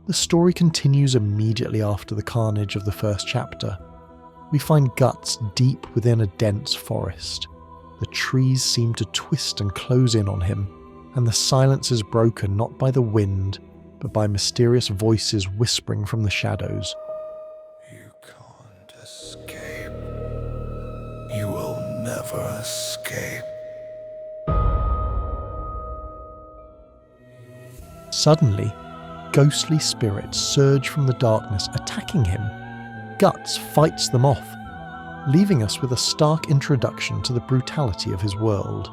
The story continues immediately after the carnage of the first chapter. We find Guts deep within a dense forest. The trees seem to twist and close in on him, and the silence is broken not by the wind, but by mysterious voices whispering from the shadows. You can't escape. You will never escape. Suddenly, ghostly spirits surge from the darkness, attacking him. Guts fights them off, leaving us with a stark introduction to the brutality of his world.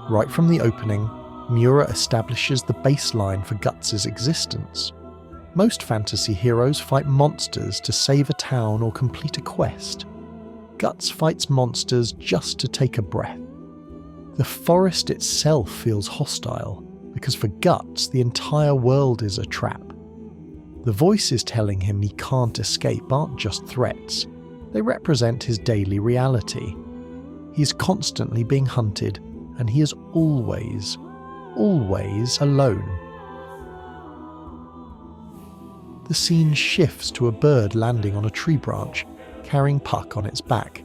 Right from the opening, Miura establishes the baseline for Guts' existence. Most fantasy heroes fight monsters to save a town or complete a quest. Guts fights monsters just to take a breath. The forest itself feels hostile, because for Guts, the entire world is a trap. The voices telling him he can't escape aren't just threats, they represent his daily reality. He is constantly being hunted, and he is always alone. The scene shifts to a bird landing on a tree branch, carrying Puck on its back.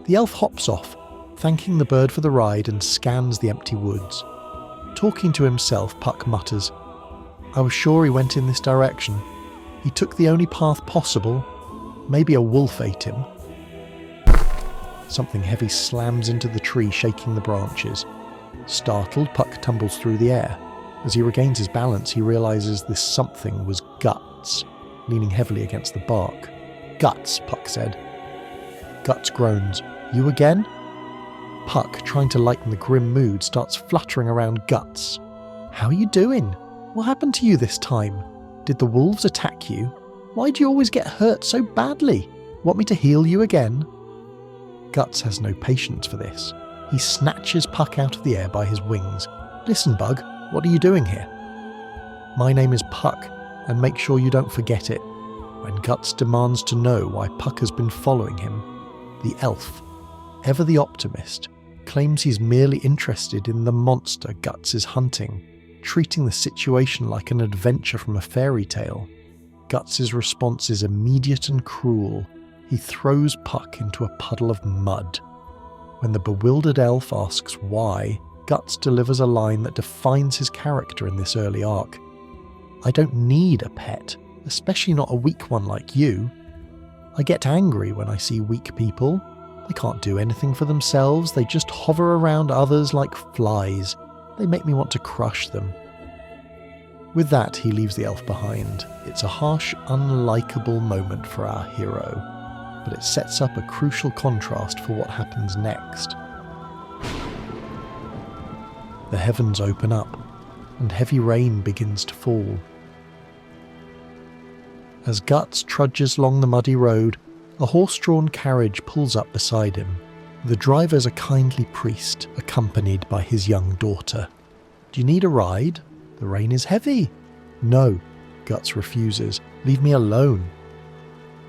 The elf hops off, thanking the bird for the ride, and scans the empty woods. Talking to himself, Puck mutters, "I was sure he went in this direction. He took the only path possible. Maybe a wolf ate him." Something heavy slams into the tree, shaking the branches. Startled, Puck tumbles through the air. As he regains his balance, he realises this something was Guts, leaning heavily against the bark. "Guts," Puck said. Guts groans. "You again?" Puck, trying to lighten the grim mood, starts fluttering around Guts. "How are you doing? What happened to you this time? Did the wolves attack you? Why do you always get hurt so badly? Want me to heal you again?" Guts has no patience for this. He snatches Puck out of the air by his wings. "Listen, Bug, what are you doing here?" "My name is Puck, and make sure you don't forget it." When Guts demands to know why Puck has been following him, the elf, ever the optimist, claims he's merely interested in the monster Guts is hunting, treating the situation like an adventure from a fairy tale. Guts' response is immediate and cruel. He throws Puck into a puddle of mud. When the bewildered elf asks why, Guts delivers a line that defines his character in this early arc. "I don't need a pet, especially not a weak one like you. I get angry when I see weak people. They can't do anything for themselves, they just hover around others like flies. They make me want to crush them." With that, he leaves the elf behind. It's a harsh, unlikable moment for our hero, but it sets up a crucial contrast for what happens next. The heavens open up, and heavy rain begins to fall. As Guts trudges along the muddy road, a horse-drawn carriage pulls up beside him. The driver's a kindly priest, accompanied by his young daughter. "Do you need a ride? The rain is heavy." "No," Guts refuses. "Leave me alone."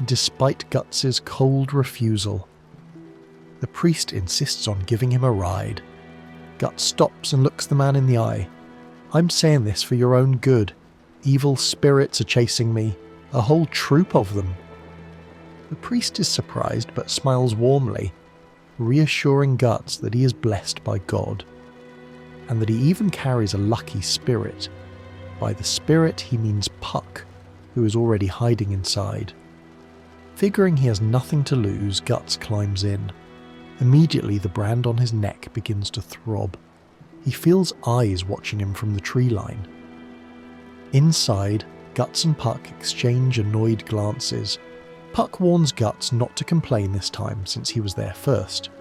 Despite Guts' cold refusal, the priest insists on giving him a ride. Guts stops and looks the man in the eye. "I'm saying this for your own good. Evil spirits are chasing me, a whole troop of them." The priest is surprised but smiles warmly, reassuring Guts that he is blessed by God, and that he even carries a lucky spirit. By the spirit he means Puck, who is already hiding inside. Figuring he has nothing to lose, Guts climbs in. Immediately the brand on his neck begins to throb. He feels eyes watching him from the tree line. Inside, Guts and Puck exchange annoyed glances. Puck warns Guts not to complain this time since he was there first.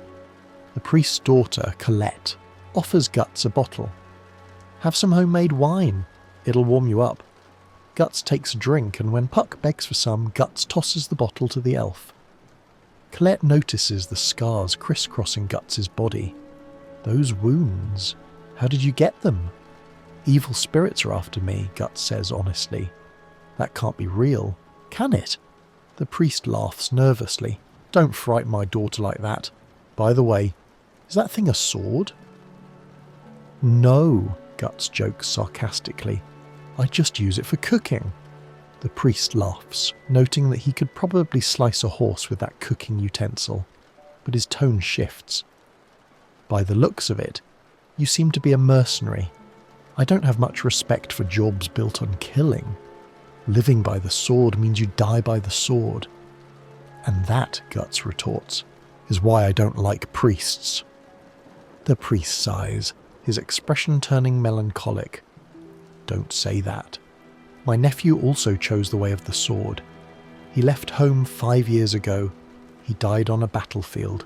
The priest's daughter, Colette, offers Guts a bottle. "Have some homemade wine. It'll warm you up." Guts takes a drink, and when Puck begs for some, Guts tosses the bottle to the elf. Colette notices the scars crisscrossing Guts' body. "Those wounds, how did you get them?" "Evil spirits are after me," Guts says honestly. "That can't be real, can it?" The priest laughs nervously. "Don't frighten my daughter like that. By the way, is that thing a sword?" "No," Guts jokes sarcastically. "I just use it for cooking." The priest laughs, noting that he could probably slice a horse with that cooking utensil, but his tone shifts. By the looks of it, you seem to be a mercenary. I don't have much respect for jobs built on killing. Living by the sword means you die by the sword. And that, Guts retorts, is why I don't like priests. The priest sighs, his expression turning melancholic. Don't say that. My nephew also chose the way of the sword. He left home 5 years ago. He died on a battlefield.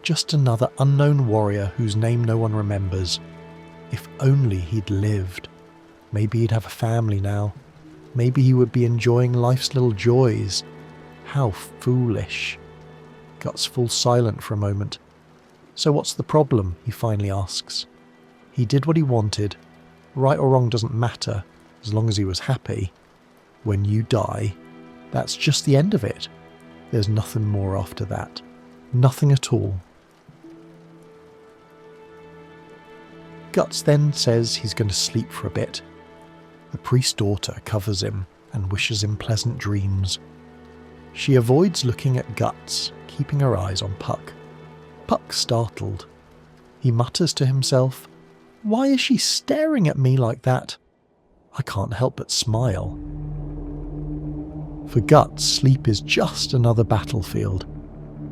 Just another unknown warrior whose name no one remembers. If only he'd lived. Maybe he'd have a family now. Maybe he would be enjoying life's little joys. How foolish. Guts falls silent for a moment. So what's the problem? He finally asks. He did what he wanted. Right or wrong doesn't matter, as long as he was happy. When you die, that's just the end of it. There's nothing more after that. Nothing at all. Guts then says he's going to sleep for a bit. The priest's daughter covers him and wishes him pleasant dreams. She avoids looking at Guts, keeping her eyes on Puck. Puck's startled. He mutters to himself, "Why is she staring at me like that?" I can't help but smile. For Guts, sleep is just another battlefield.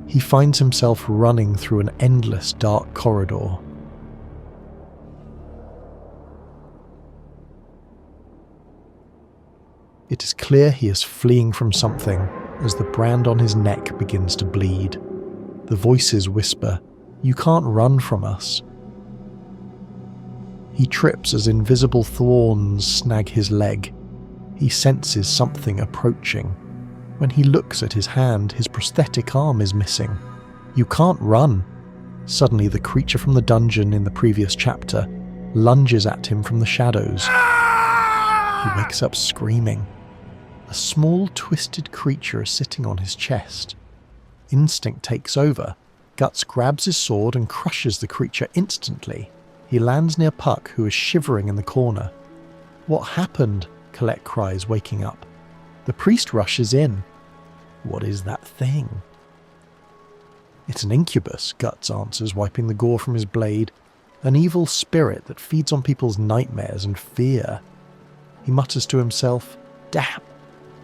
He finds himself running through an endless dark corridor. It is clear he is fleeing from something as the brand on his neck begins to bleed. The voices whisper, "You can't run from us." He trips as invisible thorns snag his leg. He senses something approaching. When he looks at his hand, his prosthetic arm is missing. You can't run. Suddenly, the creature from the dungeon in the previous chapter lunges at him from the shadows. He wakes up screaming. A small, twisted creature is sitting on his chest. Instinct takes over. Guts grabs his sword and crushes the creature instantly. He lands near Puck, who is shivering in the corner. "What happened?" Colette cries, waking up. The priest rushes in. "What is that thing?" "It's an incubus," Guts answers, wiping the gore from his blade. "An evil spirit that feeds on people's nightmares and fear." He mutters to himself, "Damn,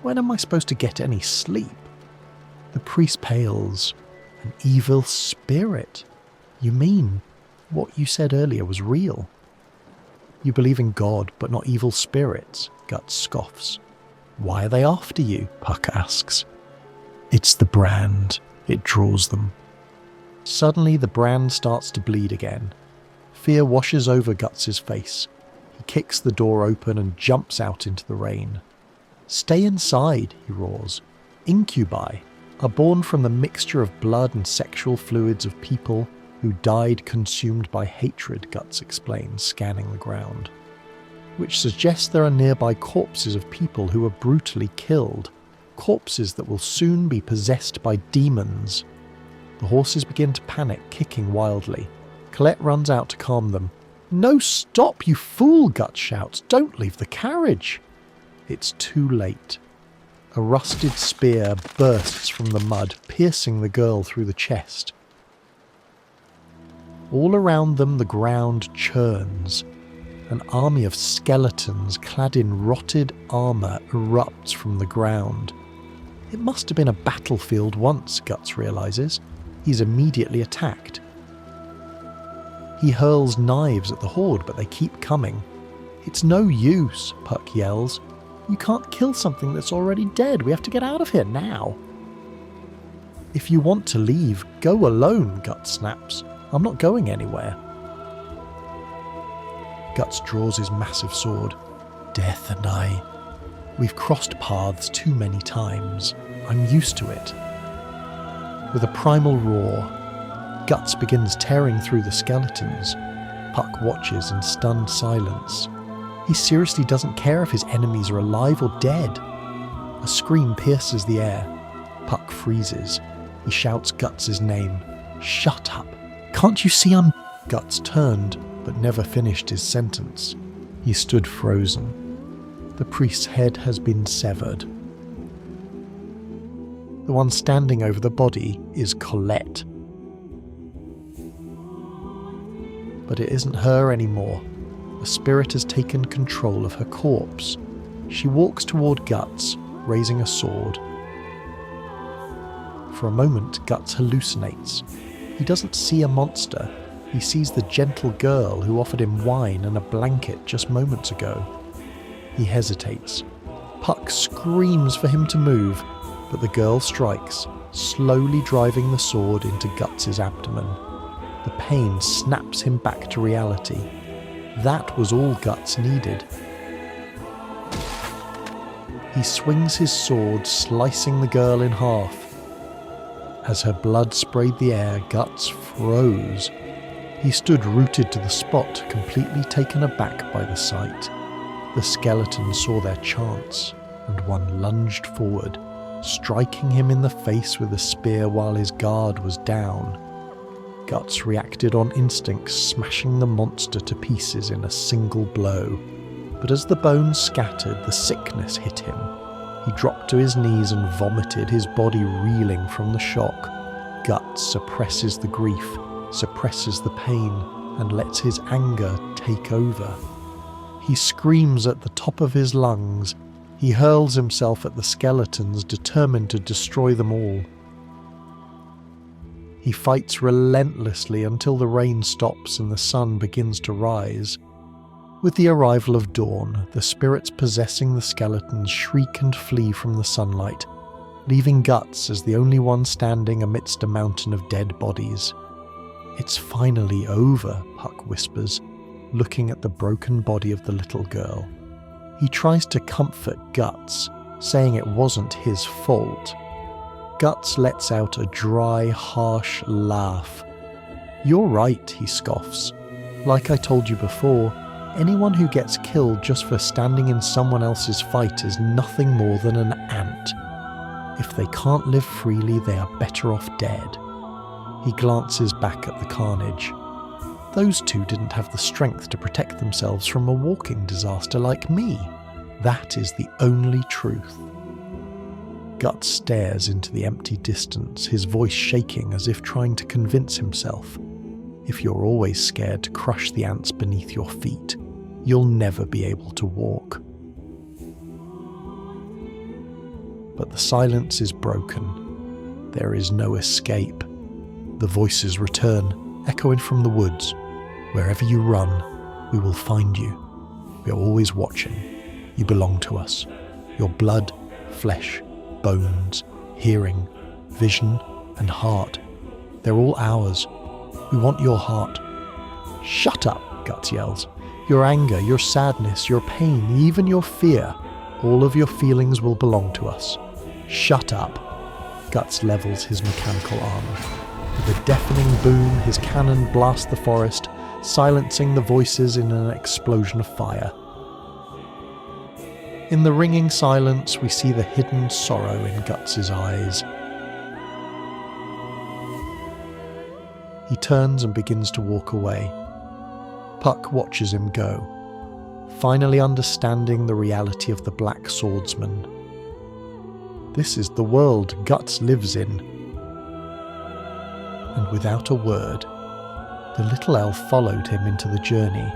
when am I supposed to get any sleep?" The priest pales. "An evil spirit? You mean what you said earlier was real?" "You believe in God, but not evil spirits," Guts scoffs. "Why are they after you?" Puck asks. "It's the brand. It draws them." Suddenly the brand starts to bleed again. Fear washes over Guts' face. He kicks the door open and jumps out into the rain. "Stay inside," he roars. "Incubi are born from the mixture of blood and sexual fluids of people who died consumed by hatred," Guts explains, scanning the ground. "Which suggests there are nearby corpses of people who were brutally killed. Corpses that will soon be possessed by demons." The horses begin to panic, kicking wildly. Colette runs out to calm them. "No, stop, you fool!" Guts shouts. "Don't leave the carriage!" It's too late. A rusted spear bursts from the mud, piercing the girl through the chest. All around them the ground churns. An army of skeletons clad in rotted armour erupts from the ground. It must have been a battlefield once, Guts realises. He's immediately attacked. He hurls knives at the horde, but they keep coming. "It's no use," Puck yells. "You can't kill something that's already dead. We have to get out of here now." "If you want to leave, go alone," Guts snaps. "I'm not going anywhere." Guts draws his massive sword. "Death and I, we've crossed paths too many times. I'm used to it." With a primal roar, Guts begins tearing through the skeletons. Puck watches in stunned silence. He seriously doesn't care if his enemies are alive or dead. A scream pierces the air. Puck freezes. He shouts Guts' name. "Shut up! Can't you see I'm—" Guts turned, but never finished his sentence. He stood frozen. The priest's head has been severed. The one standing over the body is Colette. But it isn't her anymore. The spirit has taken control of her corpse. She walks toward Guts, raising a sword. For a moment, Guts hallucinates. He doesn't see a monster. He sees the gentle girl who offered him wine and a blanket just moments ago. He hesitates. Puck screams for him to move, but the girl strikes, slowly driving the sword into Guts' abdomen. The pain snaps him back to reality. That was all Guts needed. He swings his sword, slicing the girl in half. As her blood sprayed the air, Guts froze. He stood rooted to the spot, completely taken aback by the sight. The skeletons saw their chance, and one lunged forward, striking him in the face with a spear while his guard was down. Guts reacted on instinct, smashing the monster to pieces in a single blow. But as the bones scattered, the sickness hit him. He dropped to his knees and vomited, his body reeling from the shock. Guts suppresses the grief, suppresses the pain, and lets his anger take over. He screams at the top of his lungs. He hurls himself at the skeletons, determined to destroy them all. He fights relentlessly until the rain stops and the sun begins to rise. With the arrival of dawn, the spirits possessing the skeletons shriek and flee from the sunlight, leaving Guts as the only one standing amidst a mountain of dead bodies. "It's finally over," Puck whispers, looking at the broken body of the little girl. He tries to comfort Guts, saying it wasn't his fault. Guts lets out a dry, harsh laugh. "You're right," he scoffs. "Like I told you before, anyone who gets killed just for standing in someone else's fight is nothing more than an ant. If they can't live freely, they are better off dead." He glances back at the carnage. Those two didn't have the strength to protect themselves from a walking disaster like me. That is the only truth. Guts stares into the empty distance, his voice shaking as if trying to convince himself. If you're always scared to crush the ants beneath your feet, you'll never be able to walk. But the silence is broken. There is no escape. The voices return, echoing from the woods. "Wherever you run, we will find you. We are always watching. You belong to us. Your blood, flesh, bones, hearing, vision, and heart. They're all ours. We want your heart." "Shut up," Guts yells. "Your anger, your sadness, your pain, even your fear, all of your feelings will belong to us. Shut up." Guts levels his mechanical armor. With a deafening boom, his cannon blasts the forest, silencing the voices in an explosion of fire. In the ringing silence, we see the hidden sorrow in Guts' eyes. He turns and begins to walk away. Puck watches him go, finally understanding the reality of the Black Swordsman. This is the world Guts lives in. And without a word, the little elf followed him into the journey.